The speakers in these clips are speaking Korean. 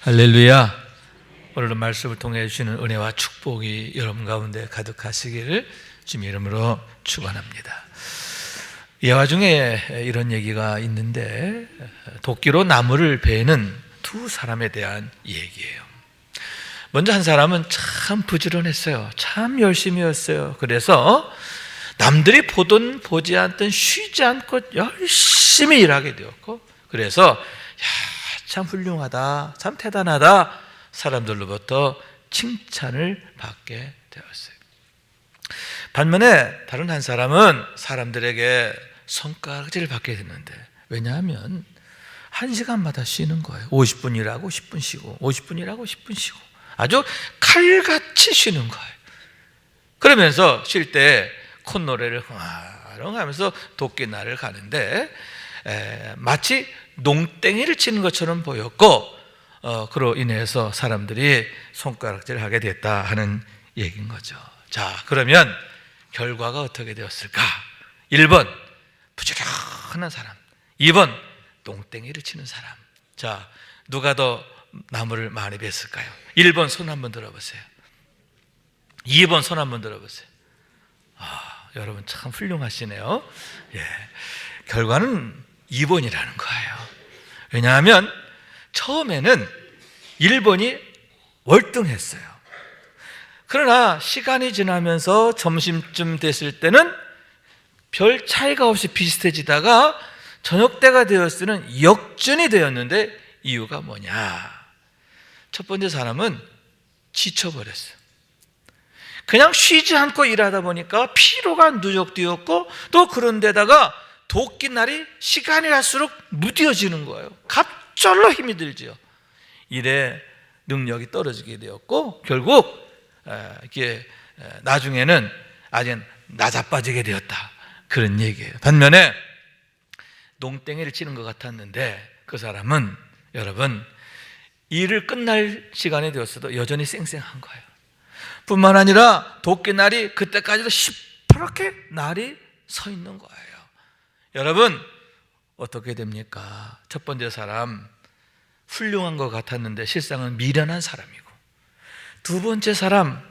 할렐루야. 오늘도 말씀을 통해 주시는 은혜와 축복이 여러분 가운데 가득하시기를 주님의 이름으로 축원합니다. 예화 중에 이런 얘기가 있는데 도끼로 나무를 베는 두 사람에 대한 얘기예요. 먼저 한 사람은 참 부지런했어요. 참 열심히 했어요. 그래서 남들이 보든 보지 않든 쉬지 않고 열심히 일하게 되었고, 그래서 참 훌륭하다, 참 대단하다 사람들로부터 칭찬을 받게 되었어요. 반면에 다른 한 사람은 사람들에게 손가락질을 받게 됐는데, 왜냐하면 1시간마다 쉬는 거예요. 50분 일하고 10분 쉬고 50분 일하고 10분 쉬고 아주 칼같이 쉬는 거예요. 그러면서 쉴 때 콧노래를 흥얼흥 하면서 도끼날을 가는데 마치 농땡이를 치는 것처럼 보였고, 그로 인해서 사람들이 손가락질을 하게 됐다 하는 얘기인 거죠. 자, 그러면 결과가 어떻게 되었을까? 1번 부지런한 사람, 2번 농땡이를 치는 사람. 자, 누가 더 나무를 많이 뱄을까요? 1번 손 한번 들어보세요. 2번 손 한번 들어보세요. 여러분 참 훌륭하시네요. 결과는 2번이라는 거예요. 왜냐하면 처음에는 1번이 월등했어요. 그러나 시간이 지나면서 점심쯤 됐을 때는 별 차이가 없이 비슷해지다가 저녁 때가 되었을 때는 역전이 되었는데, 이유가 뭐냐? 첫 번째 사람은 지쳐버렸어요. 그냥 쉬지 않고 일하다 보니까 피로가 누적되었고, 또 그런데다가 도끼날이 시간이 갈수록 무뎌지는 거예요. 갑절로 힘이 들죠. 일에 능력이 떨어지게 되었고, 결국 이게 나중에는 아주 나자빠지게 되었다, 그런 얘기예요. 반면에 농땡이를 치는 것 같았는데 그 사람은, 여러분, 일을 끝날 시간이 되었어도 여전히 쌩쌩한 거예요. 뿐만 아니라 도끼날이 그때까지도 시퍼렇게 날이 서 있는 거예요. 여러분, 어떻게 됩니까? 첫 번째 사람 훌륭한 것 같았는데 실상은 미련한 사람이고, 두 번째 사람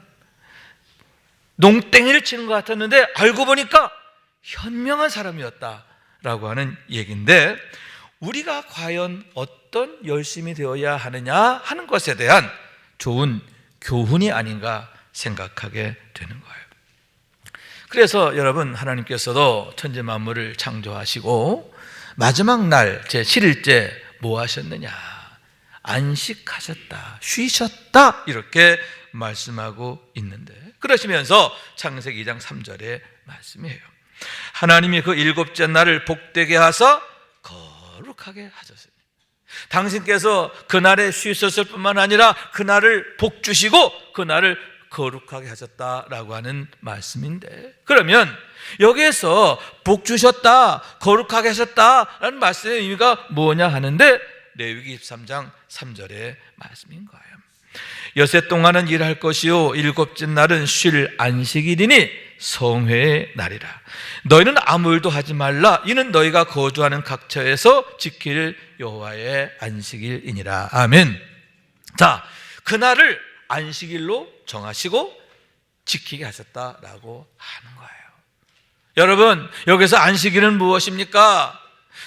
농땡이를 치는 것 같았는데 알고 보니까 현명한 사람이었다라고 하는 얘기인데, 우리가 과연 어떤 열심이 되어야 하느냐 하는 것에 대한 좋은 교훈이 아닌가 생각하게 되는 거예요. 그래서 여러분, 하나님께서도 천지 만물을 창조하시고 마지막 날 제7일째 뭐 하셨느냐? 안식하셨다, 쉬셨다, 이렇게 말씀하고 있는데, 그러시면서 창세기 2장 3절의 말씀이에요. 하나님이 그 일곱째 날을 복되게 하사 거룩하게 하셨습니다. 당신께서 그날에 쉬셨을 뿐만 아니라 그날을 복 주시고 그날을 거룩하게 하셨다라고 하는 말씀인데, 그러면 여기에서 복 주셨다, 거룩하게 하셨다라는 말씀의 의미가 뭐냐 하는데, 레위기 23장 3절의 말씀인 거예요. 여세 동안은 일할 것이요 일곱째 날은 쉴 안식일이니 성회의 날이라. 너희는 아무 일도 하지 말라. 이는 너희가 거주하는 각처에서 지킬 여호와의 안식일이니라. 아멘. 자, 그날을 안식일로 정하시고 지키게 하셨다라고 하는 거예요. 여러분, 여기서 안식일은 무엇입니까?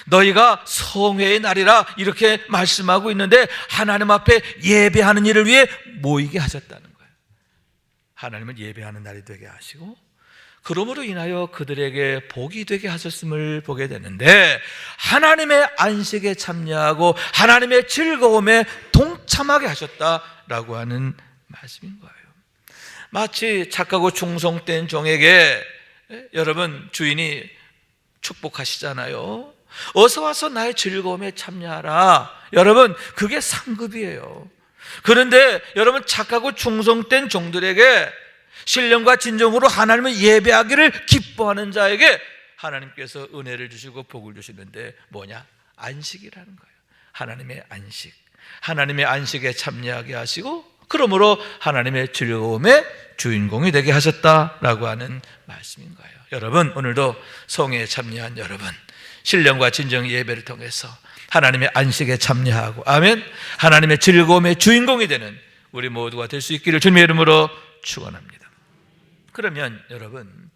너희가 성회의 날이라 이렇게 말씀하고 있는데, 하나님 앞에 예배하는 일을 위해 모이게 하셨다는 거예요. 하나님은 예배하는 날이 되게 하시고, 그러므로 인하여 그들에게 복이 되게 하셨음을 보게 되는데, 하나님의 안식에 참여하고 하나님의 즐거움에 동참하게 하셨다라고 하는 말씀인 거예요. 마치 착하고 충성된 종에게 여러분 주인이 축복하시잖아요. 어서 와서 나의 즐거움에 참여하라. 여러분, 그게 상급이에요. 그런데 여러분, 착하고 충성된 종들에게 신령과 진정으로 하나님을 예배하기를 기뻐하는 자에게 하나님께서 은혜를 주시고 복을 주시는데 뭐냐? 안식이라는 거예요. 하나님의 안식. 하나님의 안식에 참여하게 하시고, 그러므로 하나님의 즐거움의 주인공이 되게 하셨다라고 하는 말씀인 거예요. 여러분, 오늘도 성회에 참여한 여러분, 신령과 진정 예배를 통해서 하나님의 안식에 참여하고, 아멘, 하나님의 즐거움의 주인공이 되는 우리 모두가 될 수 있기를 주님의 이름으로 축원합니다. 그러면 여러분,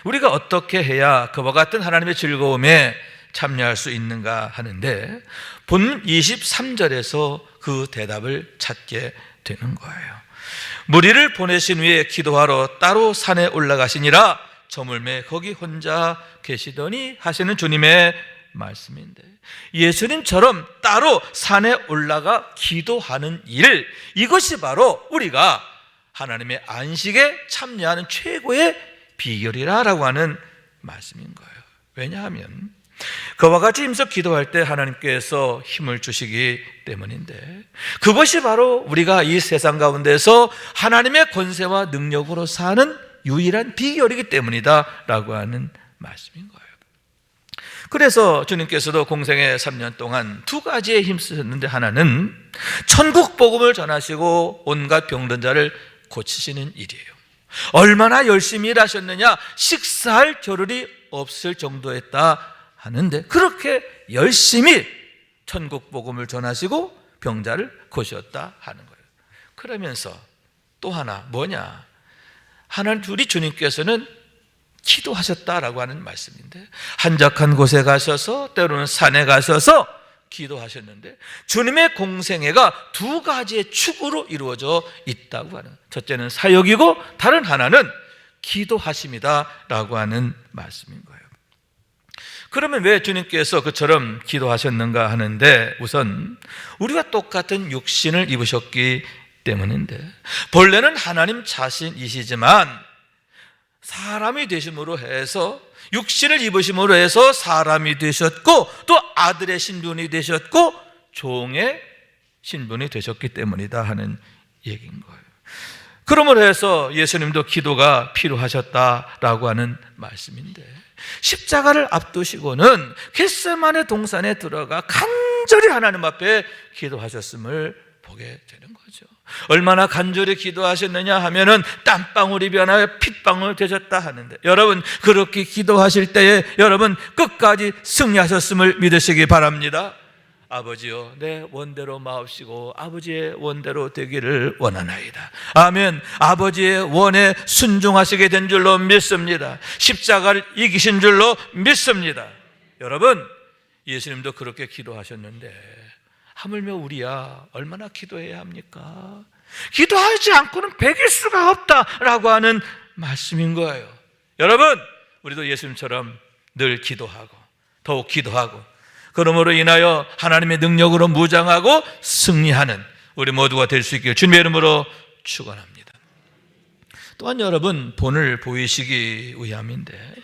우리가 어떻게 해야 그와 같은 하나님의 즐거움에 참여할 수 있는가 하는데, 본문 23절에서 그 대답을 찾게 되는 거예요. 무리를 보내신 후에 기도하러 따로 산에 올라가시니라 저물매 거기 혼자 계시더니 하시는 주님의 말씀인데, 예수님처럼 따로 산에 올라가 기도하는 일, 이것이 바로 우리가 하나님의 안식에 참여하는 최고의 비결이라고 하는 말씀인 거예요. 왜냐하면 그와 같이 힘써 기도할 때 하나님께서 힘을 주시기 때문인데, 그것이 바로 우리가 이 세상 가운데서 하나님의 권세와 능력으로 사는 유일한 비결이기 때문이다 라고 하는 말씀인 거예요. 그래서 주님께서도 공생의 3년 동안 두 가지에 힘쓰셨는데, 하나는 천국 복음을 전하시고 온갖 병든 자를 고치시는 일이에요. 얼마나 열심히 일하셨느냐, 식사할 겨를이 없을 정도였다 하는데, 그렇게 열심히 천국 복음을 전하시고 병자를 고쳤다 하는 거예요. 그러면서 또 하나 뭐냐, 하나님 우리 주님께서는 기도하셨다라고 하는 말씀인데, 한적한 곳에 가셔서 때로는 산에 가셔서 기도하셨는데, 주님의 공생애가 두 가지의 축으로 이루어져 있다고 하는, 첫째는 사역이고 다른 하나는 기도하심이다라고 하는 말씀인 거예요. 그러면 왜 주님께서 그처럼 기도하셨는가 하는데, 우선 우리가 똑같은 육신을 입으셨기 때문인데, 본래는 하나님 자신이시지만 사람이 되심으로 해서, 육신을 입으심으로 해서 사람이 되셨고, 또 아들의 신분이 되셨고 종의 신분이 되셨기 때문이다 하는 얘기인 거예요. 그러므로 해서 예수님도 기도가 필요하셨다라고 하는 말씀인데, 십자가를 앞두시고는 겟세마네 동산에 들어가 간절히 하나님 앞에 기도하셨음을 보게 되는 거죠. 얼마나 간절히 기도하셨느냐 하면은 땀방울이 변하여 핏방울 되셨다 하는데, 여러분 그렇게 기도하실 때에 여러분 끝까지 승리하셨음을 믿으시기 바랍니다. 아버지여, 내 원대로 마옵시고 아버지의 원대로 되기를 원하나이다. 아멘. 아버지의 원에 순종하시게 된 줄로 믿습니다. 십자가를 이기신 줄로 믿습니다. 여러분, 예수님도 그렇게 기도하셨는데, 하물며 우리야 얼마나 기도해야 합니까? 기도하지 않고는 배길 수가 없다라고 하는 말씀인 거예요. 여러분, 우리도 예수님처럼 늘 기도하고 더욱 기도하고, 그러므로 인하여 하나님의 능력으로 무장하고 승리하는 우리 모두가 될 수 있기를 주님의 이름으로 축원합니다. 또한 여러분, 본을 보이시기 위함인데,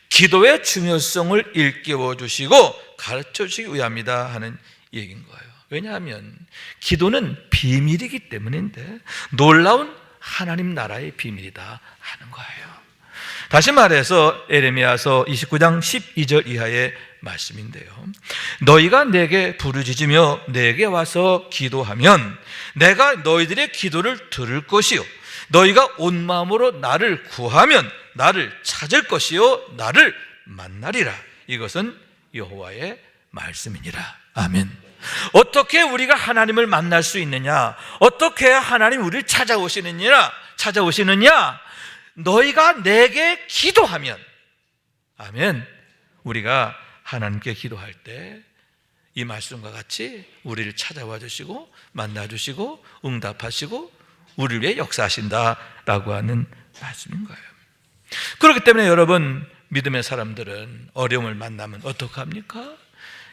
기도의 중요성을 일깨워 주시고 가르쳐 주시기 위함이다 하는 얘기인 거예요. 왜냐하면 기도는 비밀이기 때문인데, 놀라운 하나님 나라의 비밀이다 하는 거예요. 다시 말해서 에레미야서 29장 12절 이하의 말씀인데요, 너희가 내게 부르짖으며 내게 와서 기도하면 내가 너희들의 기도를 들을 것이요, 너희가 온 마음으로 나를 구하면 나를 찾을 것이요 나를 만나리라. 이것은 여호와의 말씀이니라. 아멘. 어떻게 우리가 하나님을 만날 수 있느냐, 어떻게 해야 하나님 우리를 찾아오시느냐, 너희가 내게 기도하면, 아멘, 우리가 하나님께 기도할 때 이 말씀과 같이 우리를 찾아와 주시고 만나 주시고 응답하시고 우리를 위해 역사하신다라고 하는 말씀인 거예요. 그렇기 때문에 여러분, 믿음의 사람들은 어려움을 만나면 어떡합니까?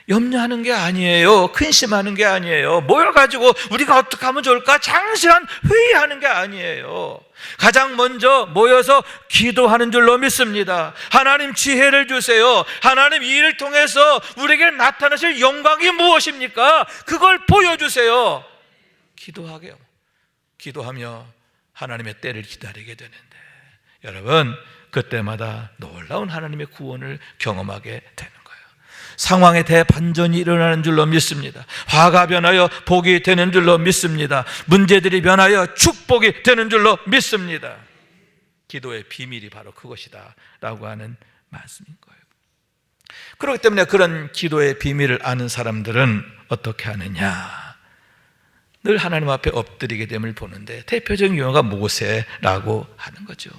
염려하는 게 아니에요. 근심하는 게 아니에요. 모여가지고 우리가 어떻게 하면 좋을까 장시간 회의하는 게 아니에요. 가장 먼저 모여서 기도하는 줄로 믿습니다. 하나님 지혜를 주세요. 하나님 이 일을 통해서 우리에게 나타나실 영광이 무엇입니까? 그걸 보여주세요. 기도하게요. 기도하며 하나님의 때를 기다리게 되는데, 여러분 그때마다 놀라운 하나님의 구원을 경험하게 되는 거예요. 상황에 대반전이 일어나는 줄로 믿습니다. 화가 변하여 복이 되는 줄로 믿습니다. 문제들이 변하여 축복이 되는 줄로 믿습니다. 기도의 비밀이 바로 그것이다 라고 하는 말씀인 거예요. 그렇기 때문에 그런 기도의 비밀을 아는 사람들은 어떻게 하느냐? 늘 하나님 앞에 엎드리게 됨을 보는데 대표적인 경우가 모세라고 하는 거죠.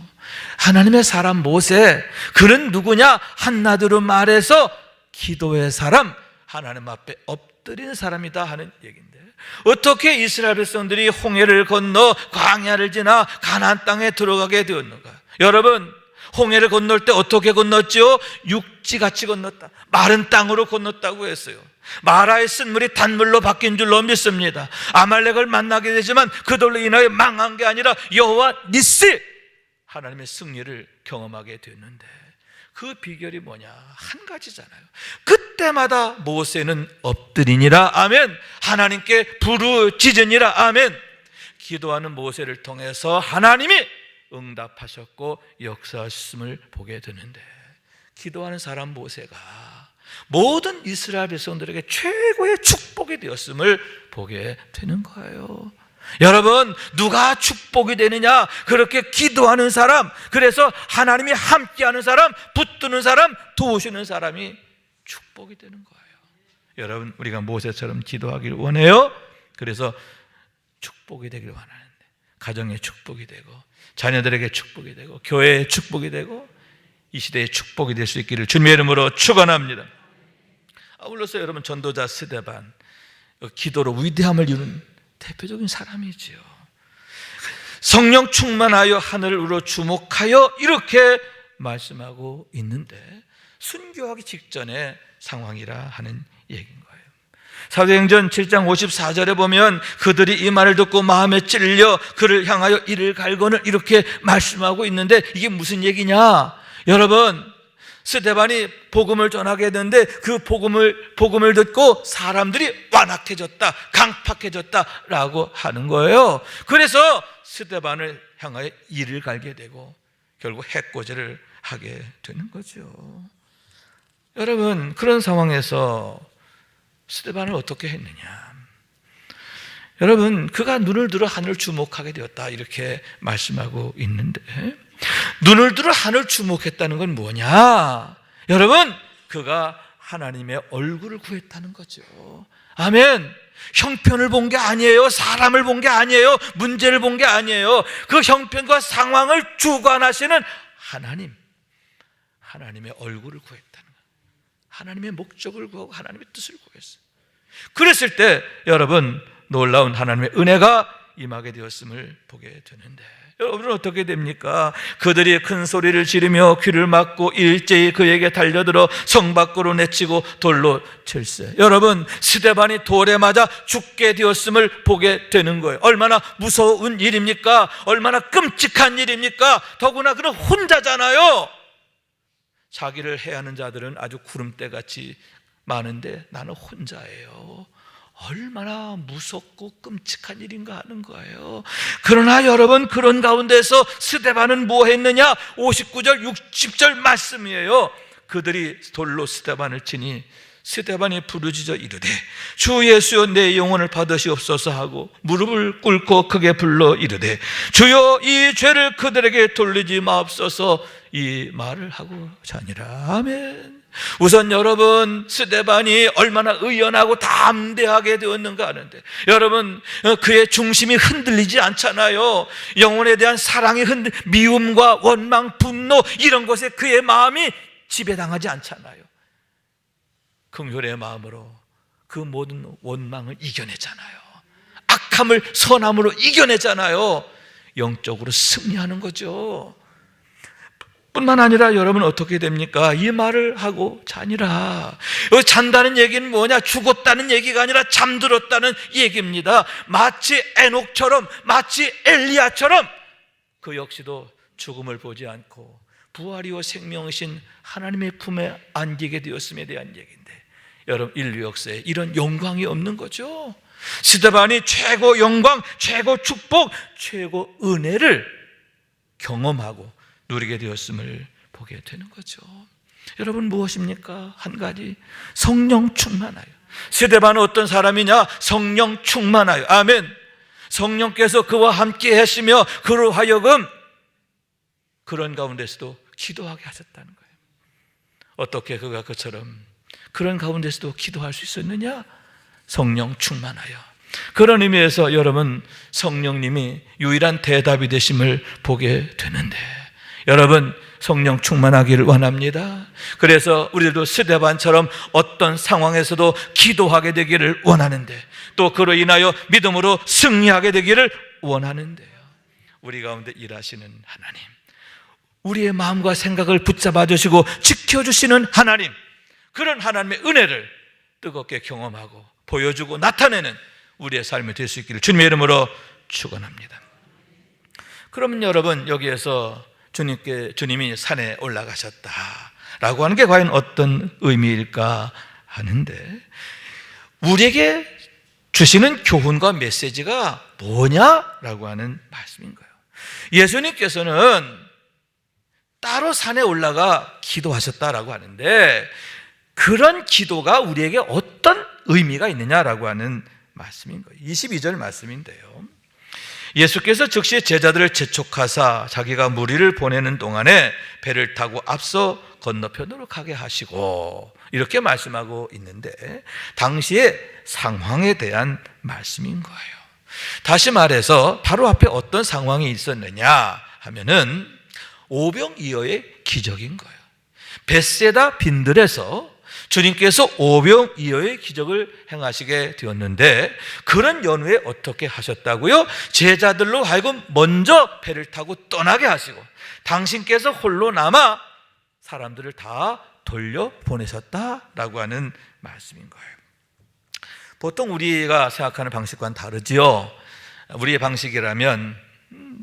하나님의 사람 모세, 그는 누구냐? 한마디로 말해서 기도의 사람, 하나님 앞에 엎드리는 사람이다 하는 얘기인데, 어떻게 이스라엘 백성들이 홍해를 건너 광야를 지나 가나안 땅에 들어가게 되었는가? 여러분, 홍해를 건널 때 어떻게 건넜죠? 육지같이 건넜다. 마른 땅으로 건넜다고 했어요. 마라의 쓴물이 단물로 바뀐 줄로 믿습니다. 아말렉을 만나게 되지만 그들로 인하여 망한 게 아니라 여호와 니시, 하나님의 승리를 경험하게 됐는데, 그 비결이 뭐냐? 한 가지잖아요. 그때마다 모세는 엎드리니라, 아멘. 하나님께 부르짖으니라, 아멘. 기도하는 모세를 통해서 하나님이 응답하셨고 역사하셨음을 보게 되는데, 기도하는 사람 모세가 모든 이스라엘 백성들에게 최고의 축복이 되었음을 보게 되는 거예요. 여러분, 누가 축복이 되느냐? 그렇게 기도하는 사람, 그래서 하나님이 함께하는 사람, 붙드는 사람, 도우시는 사람이 축복이 되는 거예요. 여러분, 우리가 모세처럼 기도하기를 원해요. 그래서 축복이 되기를 원하는데, 가정에 축복이 되고 자녀들에게 축복이 되고 교회에 축복이 되고 이 시대에 축복이 될 수 있기를 주님의 이름으로 축원합니다. 아울러서 여러분, 전도자 스데반, 기도로 위대함을 이룬 대표적인 사람이지요. 성령 충만하여 하늘을 우러 주목하여, 이렇게 말씀하고 있는데 순교하기 직전의 상황이라 하는 얘기인 거예요. 사도행전 7장 54절에 보면 그들이 이 말을 듣고 마음에 찔려 그를 향하여 이를 갈거늘, 이렇게 말씀하고 있는데, 이게 무슨 얘기냐? 여러분, 스데반이 복음을 전하게 됐는데 그 복음을 듣고 사람들이 완악해졌다, 강팍해졌다라고 하는 거예요. 그래서 스데반을 향하여 이를 갈게 되고 결국 해코지를 하게 되는 거죠. 여러분, 그런 상황에서 스데반을 어떻게 했느냐? 여러분, 그가 눈을 들어 하늘을 주목하게 되었다, 이렇게 말씀하고 있는데, 눈을 들어 하늘을 주목했다는 건 뭐냐? 여러분, 그가 하나님의 얼굴을 구했다는 거죠. 아멘. 형편을 본 게 아니에요. 사람을 본 게 아니에요. 문제를 본 게 아니에요. 그 형편과 상황을 주관하시는 하나님, 하나님의 얼굴을 구했다는 거예요. 하나님의 목적을 구하고 하나님의 뜻을 구했어요. 그랬을 때 여러분, 놀라운 하나님의 은혜가 임하게 되었음을 보게 되는데, 여러분은 어떻게 됩니까? 그들이 큰 소리를 지르며 귀를 막고 일제히 그에게 달려들어 성 밖으로 내치고 돌로 칠세. 여러분, 스데반이 돌에 맞아 죽게 되었음을 보게 되는 거예요. 얼마나 무서운 일입니까? 얼마나 끔찍한 일입니까? 더구나 그는 혼자잖아요. 자기를 해하는 자들은 아주 구름대같이 많은데 나는 혼자예요. 얼마나 무섭고 끔찍한 일인가 하는 거예요. 그러나 여러분, 그런 가운데서 스데반은 뭐 했느냐? 59절 60절 말씀이에요. 그들이 돌로 스데반을 치니 스데반이 부르짖어 이르되 주 예수여 내 영혼을 받으시옵소서 하고 무릎을 꿇고 크게 불러 이르되 주여 이 죄를 그들에게 돌리지 마옵소서, 이 말을 하고 자니라. 아멘. 우선 여러분, 스데반이 얼마나 의연하고 담대하게 되었는가 하는데, 여러분, 그의 중심이 흔들리지 않잖아요. 영혼에 대한 사랑이 미움과 원망, 분노, 이런 것에 그의 마음이 지배당하지 않잖아요. 긍휼의 마음으로 그 모든 원망을 이겨내잖아요. 악함을 선함으로 이겨내잖아요. 영적으로 승리하는 거죠. 뿐만 아니라 여러분, 어떻게 됩니까? 이 말을 하고 자니라. 잔다는 얘기는 뭐냐? 죽었다는 얘기가 아니라 잠들었다는 얘기입니다. 마치 에녹처럼, 마치 엘리야처럼 그 역시도 죽음을 보지 않고 부활이요 생명이신 하나님의 품에 안기게 되었음에 대한 얘기인데, 여러분, 인류 역사에 이런 영광이 없는 거죠. 스데반이 최고 영광, 최고 축복, 최고 은혜를 경험하고 누리게 되었음을 보게 되는 거죠. 여러분, 무엇입니까? 한 가지, 성령 충만하여. 스데반은 어떤 사람이냐? 성령 충만하여. 아멘. 성령께서 그와 함께 하시며 그로 하여금 그런 가운데서도 기도하게 하셨다는 거예요. 어떻게 그가 그처럼 그런 가운데서도 기도할 수 있었느냐? 성령 충만하여. 그런 의미에서 여러분, 성령님이 유일한 대답이 되심을 보게 되는데, 여러분 성령 충만하기를 원합니다. 그래서 우리들도 스데반처럼 어떤 상황에서도 기도하게 되기를 원하는데, 또 그로 인하여 믿음으로 승리하게 되기를 원하는데요. 우리 가운데 일하시는 하나님, 우리의 마음과 생각을 붙잡아 주시고 지켜주시는 하나님, 그런 하나님의 은혜를 뜨겁게 경험하고 보여주고 나타내는 우리의 삶이 될 수 있기를 주님의 이름으로 축원합니다. 그러면 여러분, 여기에서 주님이 산에 올라가셨다라고 하는 게 과연 어떤 의미일까 하는데, 우리에게 주시는 교훈과 메시지가 뭐냐라고 하는 말씀인 거예요. 예수님께서는 따로 산에 올라가 기도하셨다라고 하는데, 그런 기도가 우리에게 어떤 의미가 있느냐라고 하는 말씀인 거예요. 22절 말씀인데요, 예수께서 즉시 제자들을 재촉하사 자기가 무리를 보내는 동안에 배를 타고 앞서 건너편으로 가게 하시고, 이렇게 말씀하고 있는데, 당시의 상황에 대한 말씀인 거예요. 다시 말해서 바로 앞에 어떤 상황이 있었느냐 하면은 오병이어의 기적인 거예요. 벳세다 빈들에서 주님께서 오병이어의 기적을 행하시게 되었는데, 그런 연후에 어떻게 하셨다고요? 제자들로 하여금 먼저 배를 타고 떠나게 하시고, 당신께서 홀로 남아 사람들을 다 돌려보내셨다라고 하는 말씀인 거예요. 보통 우리가 생각하는 방식과는 다르지요. 우리의 방식이라면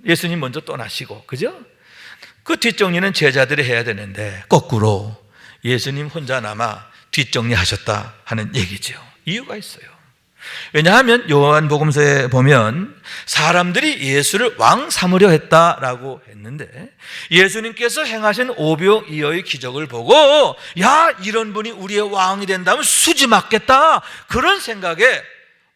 예수님 먼저 떠나시고, 그죠? 그 뒷정리는 제자들이 해야 되는데, 거꾸로 예수님 혼자 남아 뒷정리하셨다 하는 얘기죠. 이유가 있어요. 왜냐하면 요한복음서에 보면 사람들이 예수를 왕 삼으려 했다라고 했는데, 예수님께서 행하신 오병이어의 기적을 보고, 야, 이런 분이 우리의 왕이 된다면 수지 맞겠다, 그런 생각에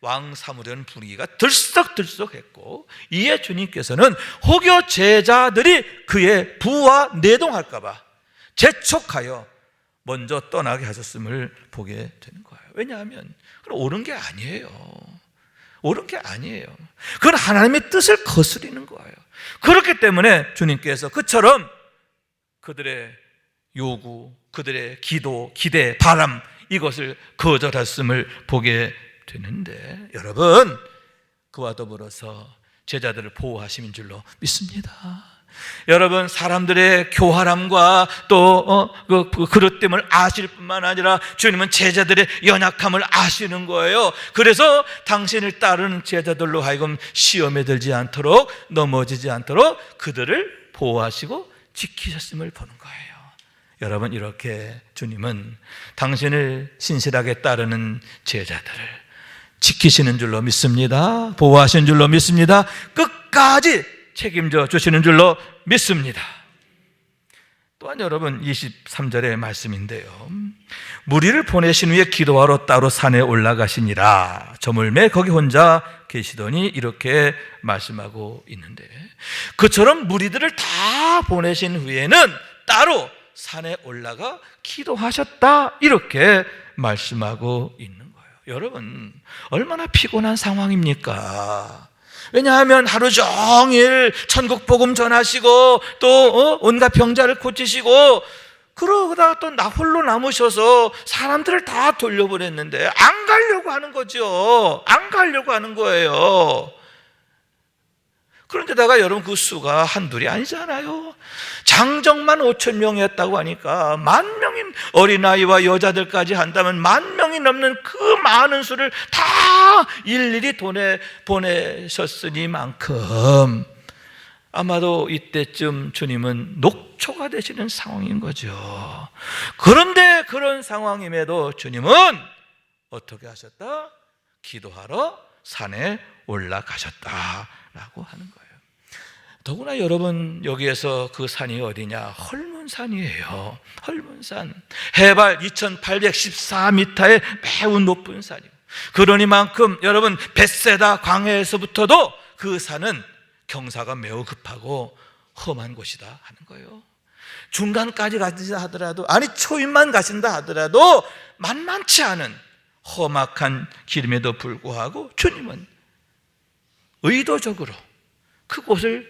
왕 삼으려는 분위기가 들썩들썩했고, 이에 주님께서는 혹여 제자들이 그의 부와 내동할까 봐 재촉하여 먼저 떠나게 하셨음을 보게 되는 거예요. 왜냐하면 그건 옳은 게 아니에요. 옳은 게 아니에요. 그건 하나님의 뜻을 거스리는 거예요. 그렇기 때문에 주님께서 그처럼 그들의 요구, 그들의 기도, 기대, 바람, 이것을 거절했음을 보게 되는데, 여러분, 그와 더불어서 제자들을 보호하심인 줄로 믿습니다. 여러분, 사람들의 교활함과 또 그릇됨을 아실 뿐만 아니라 주님은 제자들의 연약함을 아시는 거예요. 그래서 당신을 따르는 제자들로 하여금 시험에 들지 않도록, 넘어지지 않도록 그들을 보호하시고 지키셨음을 보는 거예요. 여러분, 이렇게 주님은 당신을 신실하게 따르는 제자들을 지키시는 줄로 믿습니다. 보호하시는 줄로 믿습니다. 끝까지 책임져 주시는 줄로 믿습니다. 또한 여러분, 23절의 말씀인데요, 무리를 보내신 후에 기도하러 따로 산에 올라가시니라 저물매 거기 혼자 계시더니, 이렇게 말씀하고 있는데, 그처럼 무리들을 다 보내신 후에는 따로 산에 올라가 기도하셨다, 이렇게 말씀하고 있는 거예요. 여러분, 얼마나 피곤한 상황입니까? 왜냐하면 하루 종일 천국 복음 전하시고 또 온갖 병자를 고치시고, 그러다가 또 홀로 남으셔서 사람들을 다 돌려보냈는데 안 가려고 하는 거죠. 안 가려고 하는 거예요. 그런데다가 여러분, 그 수가 한둘이 아니잖아요. 장정만 5천 명이었다고 하니까 10,000명인 어린아이와 여자들까지 한다면 10,000명이 넘는 그 많은 수를 다 일일이 보내셨으니만큼 아마도 이때쯤 주님은 녹초가 되시는 상황인 거죠. 그런데 그런 상황임에도 주님은 어떻게 하셨다? 기도하러 산에 올라가셨다라고 하는 거예요. 더구나 여러분, 여기에서 그 산이 어디냐? 헐문산이에요. 헐문산, 해발 2814m의 매우 높은 산이에요. 그러니만큼 여러분, 벳세다 광야에서부터도 그 산은 경사가 매우 급하고 험한 곳이다 하는 거예요. 중간까지 가신다 하더라도, 아니 초임만 가신다 하더라도 만만치 않은 험악한 길임에도 불구하고 주님은 의도적으로 그곳에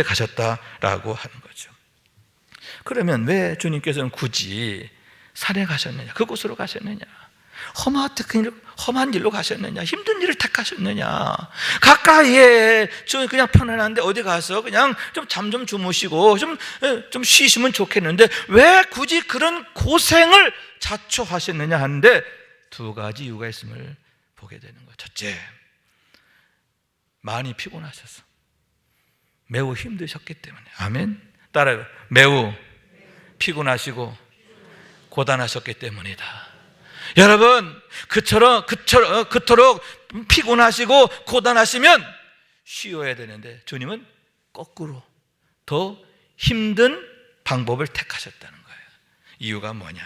가셨다라고 하는 거죠. 그러면 왜 주님께서는 굳이 산에 가셨느냐, 그곳으로 가셨느냐, 험한 일로 가셨느냐, 힘든 일을 택하셨느냐? 가까이에 그냥 편안한데 어디 가서 그냥 좀 잠 좀 주무시고 좀 쉬시면 좋겠는데 왜 굳이 그런 고생을 자초하셨느냐 하는데 두 가지 이유가 있음을 보게 되는 거예요. 첫째, 많이 피곤하셔서, 매우 힘드셨기 때문에. 아멘. 따라요. 매우 피곤하시고 고단하셨기 때문이다. 여러분, 그토록 피곤하시고 고단하시면 쉬어야 되는데 주님은 거꾸로 더 힘든 방법을 택하셨다는 거예요. 이유가 뭐냐?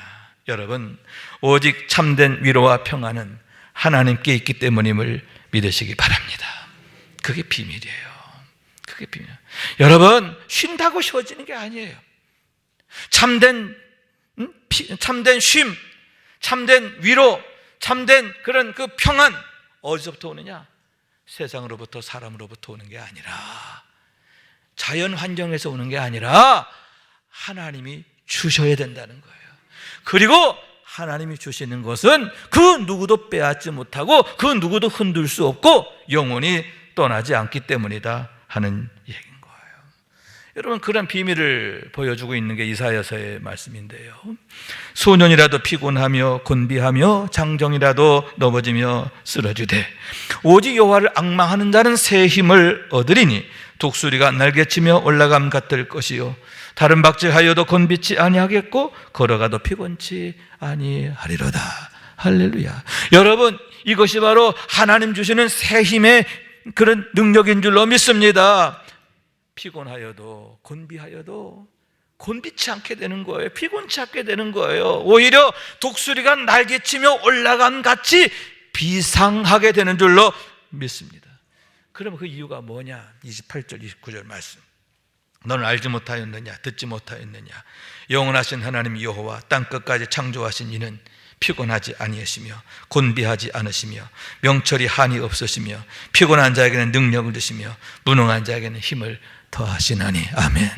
여러분, 오직 참된 위로와 평안은 하나님께 있기 때문임을 믿으시기 바랍니다. 그게 비밀이에요. 그게 비밀. 여러분, 쉰다고 쉬워지는 게 아니에요. 참된 쉼, 참된 위로, 참된 그런 그 평안, 어디서부터 오느냐? 세상으로부터, 사람으로부터 오는 게 아니라, 자연 환경에서 오는 게 아니라 하나님이 주셔야 된다는 거예요. 그리고 하나님이 주시는 것은 그 누구도 빼앗지 못하고 그 누구도 흔들 수 없고 영원히 떠나지 않기 때문이다 하는 얘기인 거예요. 여러분, 그런 비밀을 보여주고 있는 게 이사야서의 말씀인데요. 소년이라도 피곤하며 곤비하며 장정이라도 넘어지며 쓰러지되 오직 여호와를 앙망하는 자는 새 힘을 얻으리니 독수리가 날개치며 올라감 같을 것이요 다른 박질하여도 곤비치 아니하겠고 걸어가도 피곤치 아니하리로다. 할렐루야. 여러분, 이것이 바로 하나님 주시는 새 힘의 그런 능력인 줄로 믿습니다. 피곤하여도 곤비하여도 곤비치 않게 되는 거예요. 피곤치 않게 되는 거예요. 오히려 독수리가 날개치며 올라감 같이 비상하게 되는 줄로 믿습니다. 그러면 그 이유가 뭐냐? 28절 29절 말씀. 너는 알지 못하였느냐? 듣지 못하였느냐? 영원하신 하나님 여호와 땅끝까지 창조하신 이는 피곤하지 아니하시며 곤비하지 않으시며 명철이 한이 없으시며 피곤한 자에게는 능력을 주시며 무능한 자에게는 힘을 더하시나니. 아멘.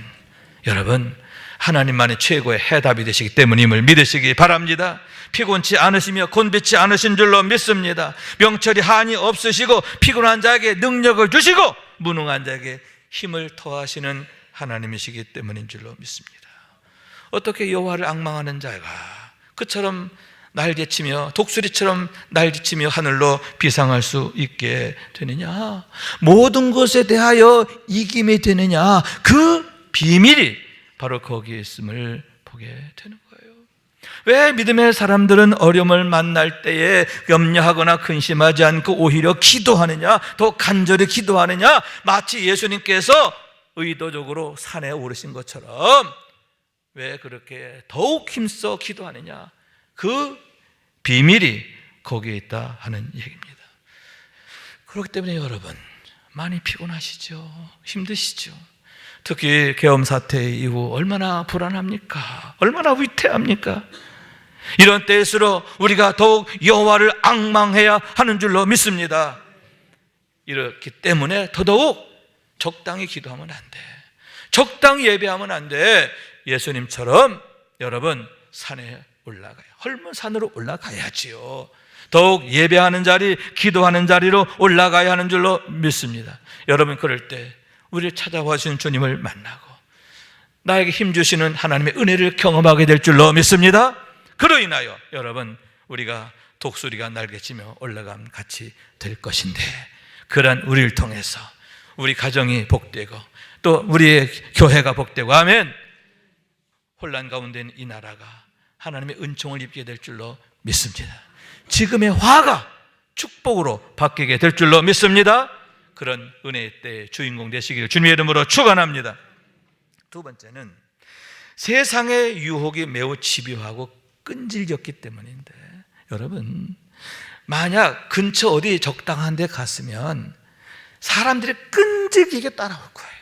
여러분, 하나님만이 최고의 해답이 되시기 때문임을 믿으시기 바랍니다. 피곤치 않으시며 곤비치 않으신 줄로 믿습니다. 명철이 한이 없으시고 피곤한 자에게 능력을 주시고 무능한 자에게 힘을 더하시는 하나님이시기 때문인 줄로 믿습니다. 어떻게 여호와를 앙망하는 자가 그처럼 날개치며 독수리처럼 날개치며 하늘로 비상할 수 있게 되느냐? 모든 것에 대하여 이김이 되느냐? 그 비밀이 바로 거기에 있음을 보게 되는 거예요. 왜 믿음의 사람들은 어려움을 만날 때에 염려하거나 근심하지 않고 오히려 기도하느냐? 더 간절히 기도하느냐? 마치 예수님께서 의도적으로 산에 오르신 것처럼 왜 그렇게 더욱 힘써 기도하느냐? 그 비밀이 거기에 있다 하는 얘기입니다. 그렇기 때문에 여러분, 많이 피곤하시죠? 힘드시죠? 특히 계엄 사태 이후 얼마나 불안합니까? 얼마나 위태합니까? 이런 때일수록 우리가 더욱 여호와를 앙망해야 하는 줄로 믿습니다. 이렇기 때문에 더더욱 적당히 기도하면 안 돼. 적당히 예배하면 안 돼. 예수님처럼 여러분 산에 올라가요. 헐문 산으로 올라가야지요. 더욱 예배하는 자리, 기도하는 자리로 올라가야 하는 줄로 믿습니다. 여러분, 그럴 때 우리를 찾아와 주신 주님을 만나고 나에게 힘주시는 하나님의 은혜를 경험하게 될 줄로 믿습니다. 그로 인하여 여러분, 우리가 독수리가 날개치며 올라감 같이 될 것인데, 그러한 우리를 통해서 우리 가정이 복되고 또 우리의 교회가 복되고, 아멘. 혼란 가운데 있는 이 나라가 하나님의 은총을 입게 될 줄로 믿습니다. 지금의 화가 축복으로 바뀌게 될 줄로 믿습니다. 그런 은혜의 때의 주인공 되시기를 주님의 이름으로 축원합니다. 두 번째는 세상의 유혹이 매우 집요하고 끈질겼기 때문인데, 여러분, 만약 근처 어디 적당한 데 갔으면 사람들이 끈질기게 따라올 거예요.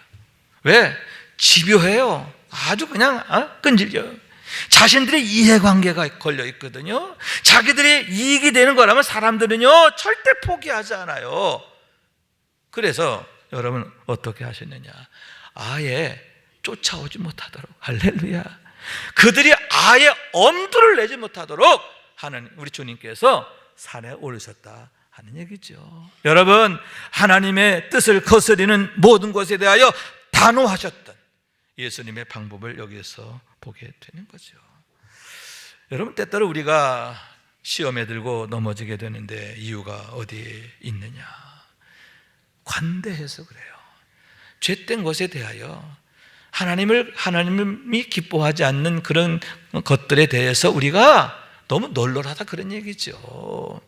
왜? 집요해요. 아주 그냥 끈질겨요. 자신들의 이해관계가 걸려 있거든요. 자기들의 이익이 되는 거라면 사람들은요 절대 포기하지 않아요. 그래서 여러분 어떻게 하셨느냐, 아예 쫓아오지 못하도록, 할렐루야, 그들이 아예 엄두를 내지 못하도록 하는 우리 주님께서 산에 오르셨다 하는 얘기죠. 여러분, 하나님의 뜻을 거스리는 모든 것에 대하여 단호하셨던 예수님의 방법을 여기에서 보게 되는 거죠. 여러분, 때때로 우리가 시험에 들고 넘어지게 되는데 이유가 어디에 있느냐? 관대해서 그래요. 죄된 것에 대하여 하나님이 기뻐하지 않는 그런 것들에 대해서 우리가 너무 널널하다 그런 얘기죠.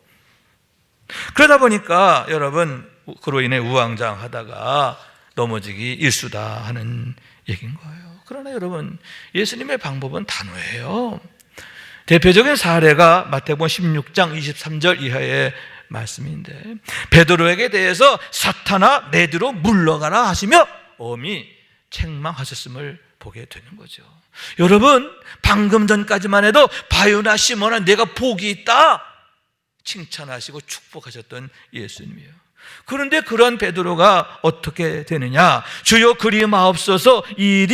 그러다 보니까 여러분, 그로 인해 우왕좌왕하다가 넘어지기 일수다 하는 얘기인 거예요. 그러나 여러분, 예수님의 방법은 단호해요. 대표적인 사례가 마태복음 16장 23절 이하의 말씀인데, 베드로에게 대해서 사탄아 내 뒤로 물러가라 하시며 엄히 책망하셨음을 보게 되는 거죠. 여러분, 방금 전까지만 해도 바요나 시몬아 내가 복이 있다 칭찬하시고 축복하셨던 예수님이에요. 그런데 그런 베드로가 어떻게 되느냐? 주여 그리 마옵소서, 이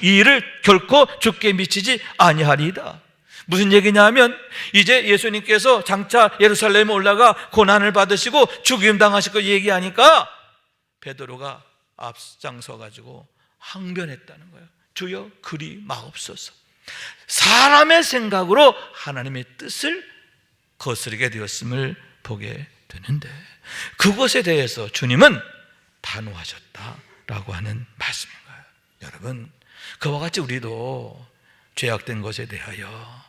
일을 결코 주께 미치지 아니하리이다. 무슨 얘기냐면, 이제 예수님께서 장차 예루살렘에 올라가 고난을 받으시고 죽임 당하실 거 얘기하니까 베드로가 앞장서 가지고 항변했다는 거예요. 주여 그리 마옵소서. 사람의 생각으로 하나님의 뜻을 거스르게 되었음을 보게 되는데, 그것에 대해서 주님은 단호하셨다라고 하는 말씀인 거예요. 여러분, 그와 같이 우리도 죄악된 것에 대하여,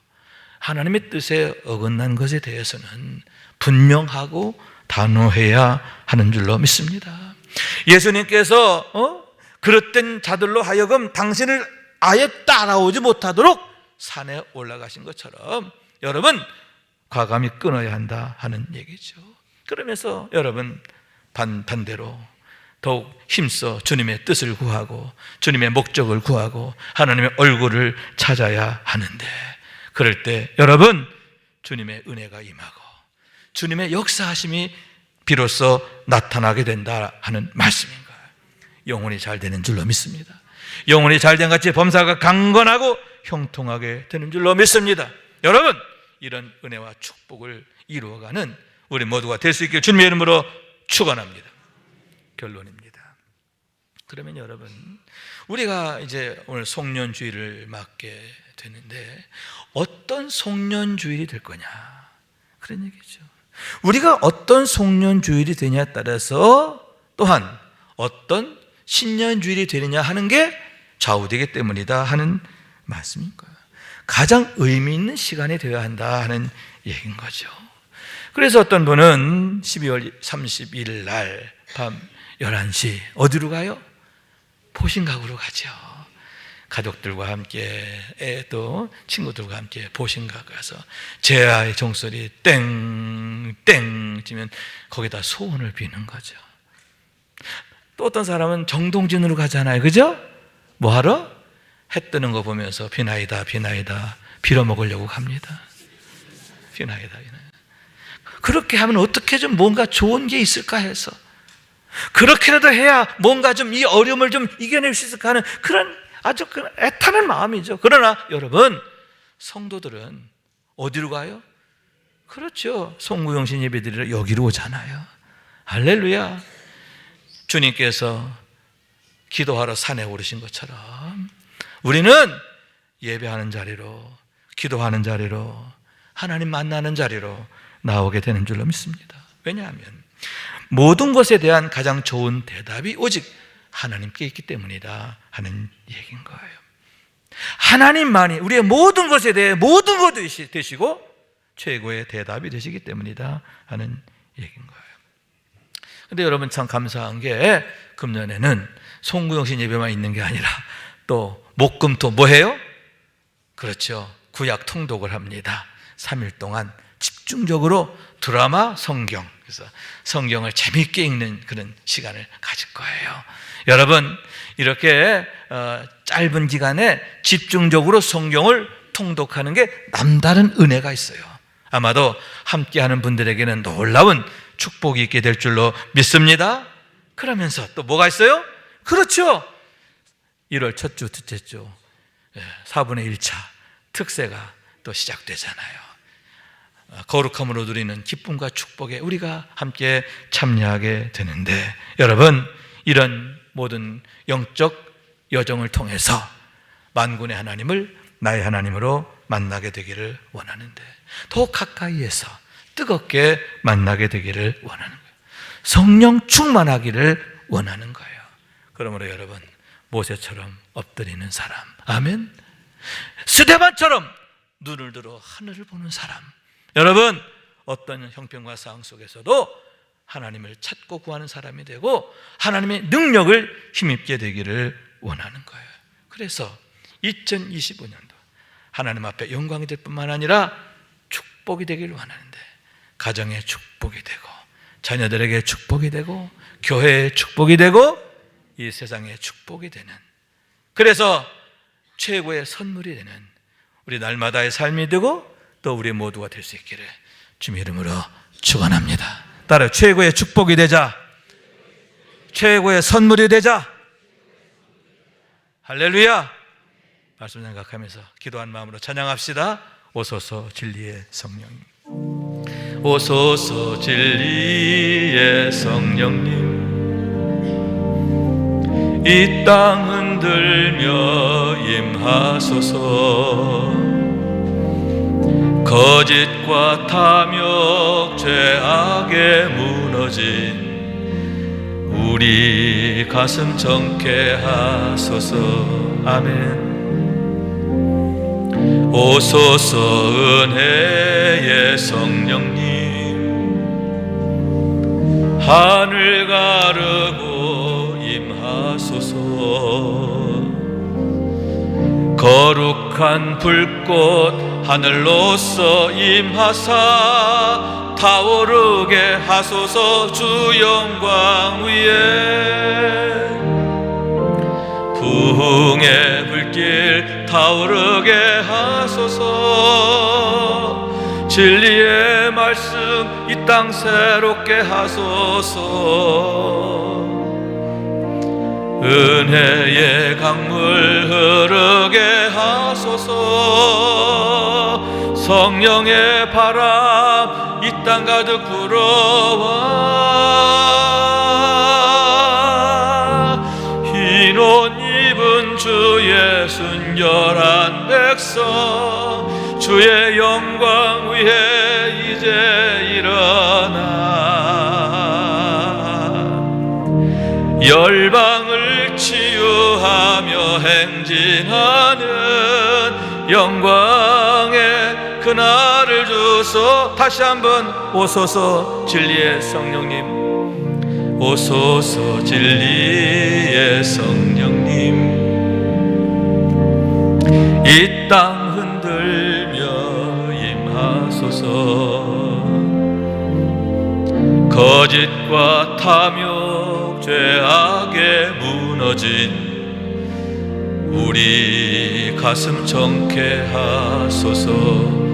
하나님의 뜻에 어긋난 것에 대해서는 분명하고 단호해야 하는 줄로 믿습니다. 예수님께서 그릇된 자들로 하여금 당신을 아예 따라오지 못하도록 산에 올라가신 것처럼 여러분, 과감히 끊어야 한다 하는 얘기죠. 그러면서 여러분, 반대로 더욱 힘써 주님의 뜻을 구하고 주님의 목적을 구하고 하나님의 얼굴을 찾아야 하는데, 그럴 때 여러분, 주님의 은혜가 임하고 주님의 역사하심이 비로소 나타나게 된다 하는 말씀인 거예요. 영혼이 잘 되는 줄로 믿습니다. 영혼이 잘된 같이 범사가 강건하고 형통하게 되는 줄로 믿습니다. 여러분, 이런 은혜와 축복을 이루어가는 우리 모두가 될 수 있길 주님의 이름으로 축원합니다. 결론입니다. 그러면 여러분, 우리가 이제 오늘 송년주일을 맞게 되는데 어떤 송년주일이 될 거냐, 그런 얘기죠. 우리가 어떤 송년주일이 되냐에 따라서 또한 어떤 신년주일이 되느냐 하는 게 좌우되기 때문이다 하는 말씀인 거예요. 가장 의미 있는 시간이 되어야 한다 하는 얘기인 거죠. 그래서 어떤 분은 12월 31일 날 밤 11시 어디로 가요? 보신각으로 가죠. 가족들과 함께, 또 친구들과 함께 보신각 가서 제아의 종소리 땡땡 치면 거기다 소원을 비는 거죠. 또 어떤 사람은 정동진으로 가잖아요, 그죠? 뭐하러? 해 뜨는 거 보면서 비나이다 비나이다 빌어먹으려고 갑니다. 비나이다 비나이다. 그렇게 하면 어떻게 좀 뭔가 좋은 게 있을까 해서, 그렇게라도 해야 뭔가 좀 이 어려움을 좀 이겨낼 수 있을까 하는 그런 아주 애타는 마음이죠. 그러나 여러분, 성도들은 어디로 가요? 그렇죠, 송구영신 예배드리러 여기로 오잖아요. 할렐루야. 주님께서 기도하러 산에 오르신 것처럼 우리는 예배하는 자리로, 기도하는 자리로, 하나님 만나는 자리로 나오게 되는 줄로 믿습니다. 왜냐하면 모든 것에 대한 가장 좋은 대답이 오직 하나님께 있기 때문이다 하는 얘기인 거예요. 하나님만이 우리의 모든 것에 대해 모든 것이 되시고 최고의 대답이 되시기 때문이다 하는 얘기인 거예요. 근데 여러분, 참 감사한 게 금년에는 송구영신 예배만 있는 게 아니라 또 목금토 뭐 해요? 그렇죠, 구약 통독을 합니다. 3일 동안 집중적으로 드라마 성경, 그래서 성경을 재미있게 읽는 그런 시간을 가질 거예요. 여러분, 이렇게 짧은 기간에 집중적으로 성경을 통독하는 게 남다른 은혜가 있어요. 아마도 함께하는 분들에게는 놀라운 축복이 있게 될 줄로 믿습니다. 그러면서 또 뭐가 있어요? 그렇죠, 1월 첫 주, 둘째 주 4분의 1차 특세가 또 시작되잖아요. 거룩함으로 누리는 기쁨과 축복에 우리가 함께 참여하게 되는데, 여러분, 이런 모든 영적 여정을 통해서 만군의 하나님을 나의 하나님으로 만나게 되기를 원하는데, 더 가까이에서 뜨겁게 만나게 되기를 원하는 거예요. 성령 충만하기를 원하는 거예요. 그러므로 여러분, 모세처럼 엎드리는 사람, 아멘. 스데반처럼 눈을 들어 하늘을 보는 사람, 여러분, 어떤 형편과 상황 속에서도 하나님을 찾고 구하는 사람이 되고 하나님의 능력을 힘입게 되기를 원하는 거예요. 그래서 2025년도 하나님 앞에 영광이 될 뿐만 아니라 축복이 되기를 원하는데, 가정의 축복이 되고 자녀들에게 축복이 되고 교회의 축복이 되고 이 세상의 축복이 되는, 그래서 최고의 선물이 되는 우리 날마다의 삶이 되고 또 우리 모두가 될 수 있기를 주님의 이름으로 축원합니다. 따라 최고의 축복이 되자, 최고의 선물이 되자. 할렐루야. 말씀 생각하면서 기도한 마음으로 찬양합시다. 오소서 진리의 성령님, 오소서 진리의 성령님, 이 땅 흔들며 임하소서. 거짓과 탐욕 죄악에 무너진 우리 가슴 정케 하소서. 아멘. 오소서 은혜의 성령님, 하늘 가르고 임하소서. 거룩한 불꽃 하늘로서 임하사 타오르게 하소서. 주 영광 위에 부흥의 불길 타오르게 하소서. 진리의 말씀 이 땅 새롭게 하소서. 은혜의 강물 흐르게 하소서. 성령의 바람 이 땅 가득 불어와. 흰 옷 입은 주의 순결한 백성, 주의 영광 위에 이제 일어나 열방을 치유하며 행진하는 영광의 그날을 주소. 다시 한번 오소서 진리의 성령님, 오소서 진리의 성령님, 이 땅 흔들며 임하소서. 거짓과 탐욕 죄악에 무너진 우리 가슴 정케 하소서.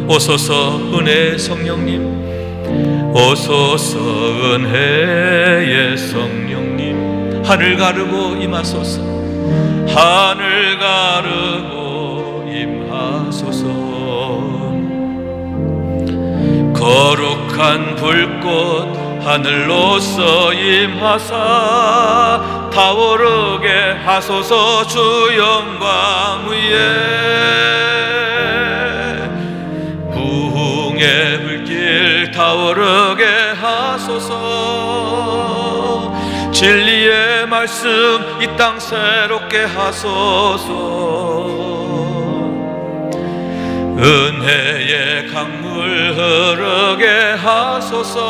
오소서 은혜의 성령님, 오소서 은혜의 성령님, 하늘 가르고 임하소서. 하늘 가르고 임하소서. 거룩한 불꽃 하늘로서 임하사 타오르게 하소서. 주 영광 위에 부흥의 불길 타오르게 하소서. 진리의 말씀 이 땅 새롭게 하소서. 은혜의 강물 흐르게 하소서.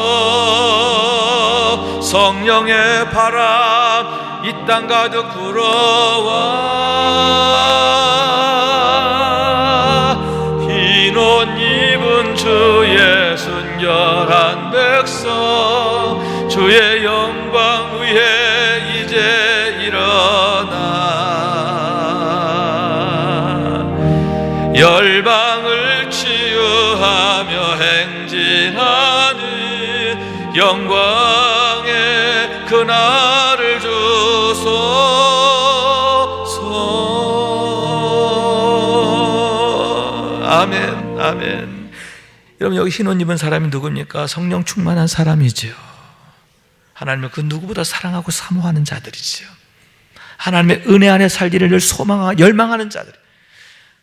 성령의 바람 이 땅 가득 불어와. 흰 옷 입은 주의 순결한 백성, 아멘. 여러분, 여기 흰 옷 입은 사람이 누굽니까? 성령 충만한 사람이죠. 하나님을 그 누구보다 사랑하고 사모하는 자들이죠. 하나님의 은혜 안에 살기를 늘 소망하고 열망하는 자들,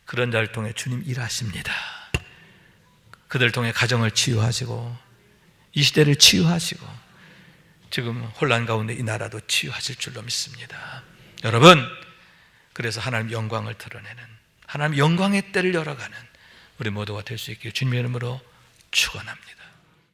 그런 자를 통해 주님 일하십니다. 그들을 통해 가정을 치유하시고 이 시대를 치유하시고 지금 혼란 가운데 이 나라도 치유하실 줄로 믿습니다. 여러분, 그래서 하나님 영광을 드러내는, 하나님 영광의 때를 열어가는 우리 모두가 될 수 있기를 주님의 이름으로 축원합니다.